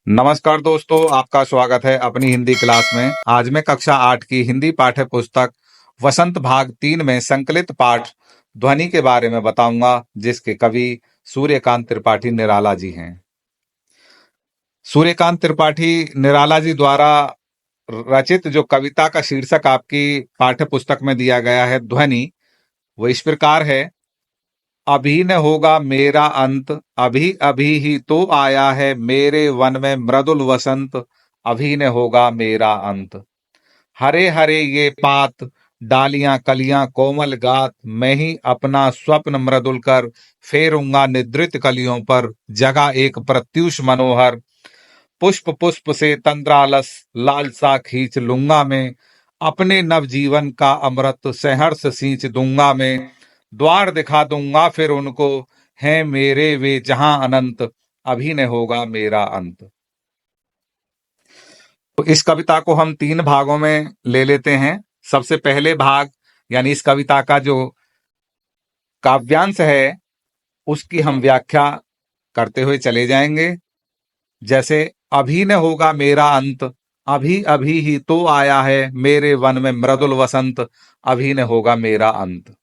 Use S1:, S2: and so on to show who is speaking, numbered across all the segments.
S1: नमस्कार दोस्तों, आपका स्वागत है अपनी हिंदी क्लास में। आज मैं कक्षा 8 की हिंदी पाठ्य पुस्तक वसंत भाग 3 में संकलित पाठ ध्वनि के बारे में बताऊंगा, जिसके कवि सूर्यकांत त्रिपाठी निराला जी हैं। सूर्यकांत त्रिपाठी निराला जी द्वारा रचित जो कविता का शीर्षक आपकी पाठ्य पुस्तक में दिया गया है ध्वनि, वो इस प्रकार है। अभी न होगा मेरा अंत, अभी अभी ही तो आया है मेरे वन में मृदुल वसंत, अभी न होगा मेरा अंत। हरे हरे ये पात, डालियां कलियां कोमल गात, मैं ही अपना स्वप्न मृदुल कर फेरूंगा निद्रित कलियों पर, जगा एक प्रत्यूष मनोहर। पुष्प पुष्प से तंद्रालस लालसा खींच लूंगा मैं, अपने नवजीवन का अमृत सहर्ष सींच दूंगा मैं। द्वार दिखा दूंगा फिर उनको, हैं मेरे वे जहां अनंत, अभी न होगा मेरा अंत। तो इस कविता को हम 3 भागों में ले लेते हैं। सबसे पहले भाग यानी इस कविता का जो काव्यांश है उसकी हम व्याख्या करते हुए चले जाएंगे। जैसे अभी न होगा मेरा अंत, अभी अभी ही तो आया है मेरे वन में मृदुल वसंत, अभी न होगा मेरा अंत।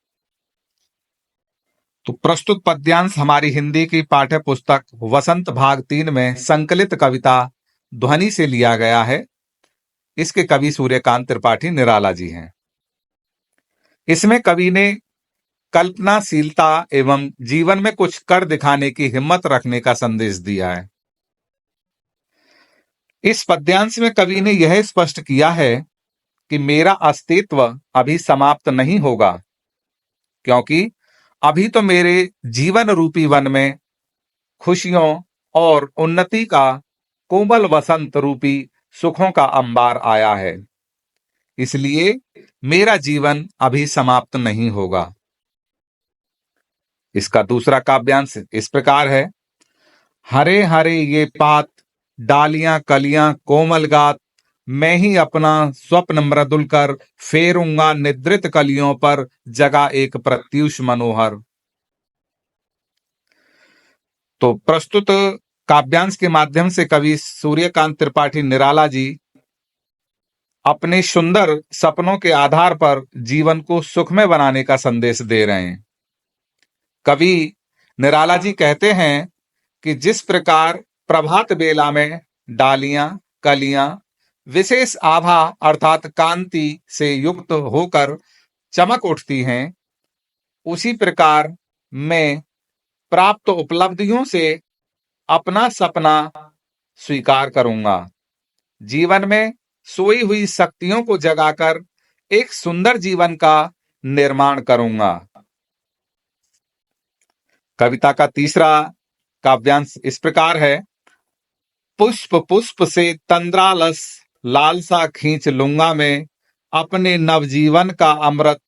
S1: तो प्रस्तुत पद्यांश हमारी हिंदी की पाठ्य पुस्तक वसंत भाग 3 में संकलित कविता ध्वनि से लिया गया है। इसके कवि सूर्यकांत त्रिपाठी निराला जी हैं। इसमें कवि ने कल्पनाशीलता एवं जीवन में कुछ कर दिखाने की हिम्मत रखने का संदेश दिया है। इस पद्यांश में कवि ने यह स्पष्ट किया है कि मेरा अस्तित्व अभी समाप्त नहीं होगा, क्योंकि अभी तो मेरे जीवन रूपी वन में खुशियों और उन्नति का कोमल वसंत रूपी सुखों का अंबार आया है। इसलिए मेरा जीवन अभी समाप्त नहीं होगा। इसका दूसरा काव्यांश इस प्रकार है। हरे हरे ये पात, डालियां कलियां कोमल गात, मैं ही अपना स्वप्न मृदुल कर फेरूंगा निद्रित कलियों पर, जगा एक प्रत्यूष मनोहर। तो प्रस्तुत काव्यांश के माध्यम से कवि सूर्यकांत त्रिपाठी निराला जी अपने सुंदर सपनों के आधार पर जीवन को सुखमय बनाने का संदेश दे रहे हैं। कवि निराला जी कहते हैं कि जिस प्रकार प्रभात बेला में डालियां कलियां विशेष आभा अर्थात कांति से युक्त होकर चमक उठती हैं, उसी प्रकार मैं प्राप्त उपलब्धियों से अपना सपना स्वीकार करूंगा। जीवन में सोई हुई शक्तियों को जगाकर एक सुंदर जीवन का निर्माण करूंगा। कविता का तीसरा काव्यांश इस प्रकार है। पुष्प पुष्प से तंद्रालस लालसा खींच लूंगा मैं, अपने नवजीवन का अमृत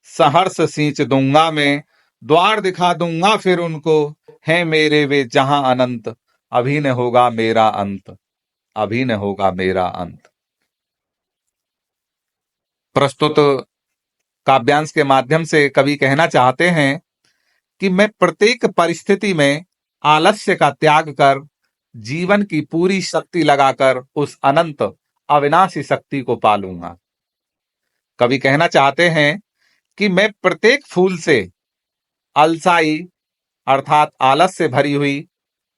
S1: सहर्ष सींच दूंगा मैं। द्वार दिखा दूंगा फिर उनको, है मेरे वे जहां अनंत, अभी न होगा मेरा अंत, अभी न होगा मेरा अंत। प्रस्तुत काव्यांश के माध्यम से कवि कहना चाहते हैं कि मैं प्रत्येक परिस्थिति में आलस्य का त्याग कर जीवन की पूरी शक्ति लगाकर उस अनंत अविनाशी शक्ति को पालूंगा। कवि कहना चाहते हैं कि मैं प्रत्येक फूल से अलसाई अर्थात आलस से भरी हुई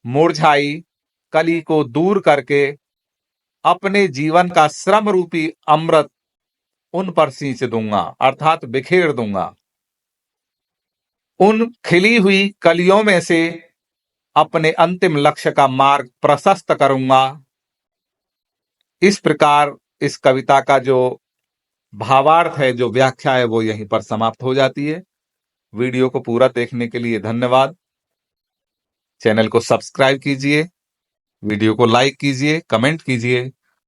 S1: मुरझाई कली को दूर करके अपने जीवन का श्रम रूपी अमृत उन पर सींच दूंगा अर्थात बिखेर दूंगा। उन खिली हुई कलियों में से अपने अंतिम लक्ष्य का मार्ग प्रशस्त करूंगा। इस प्रकार इस कविता का जो भावार्थ है, जो व्याख्या है, वो यहीं पर समाप्त हो जाती है। वीडियो को पूरा देखने के लिए धन्यवाद। चैनल को सब्सक्राइब कीजिए, वीडियो को लाइक कीजिए, कमेंट कीजिए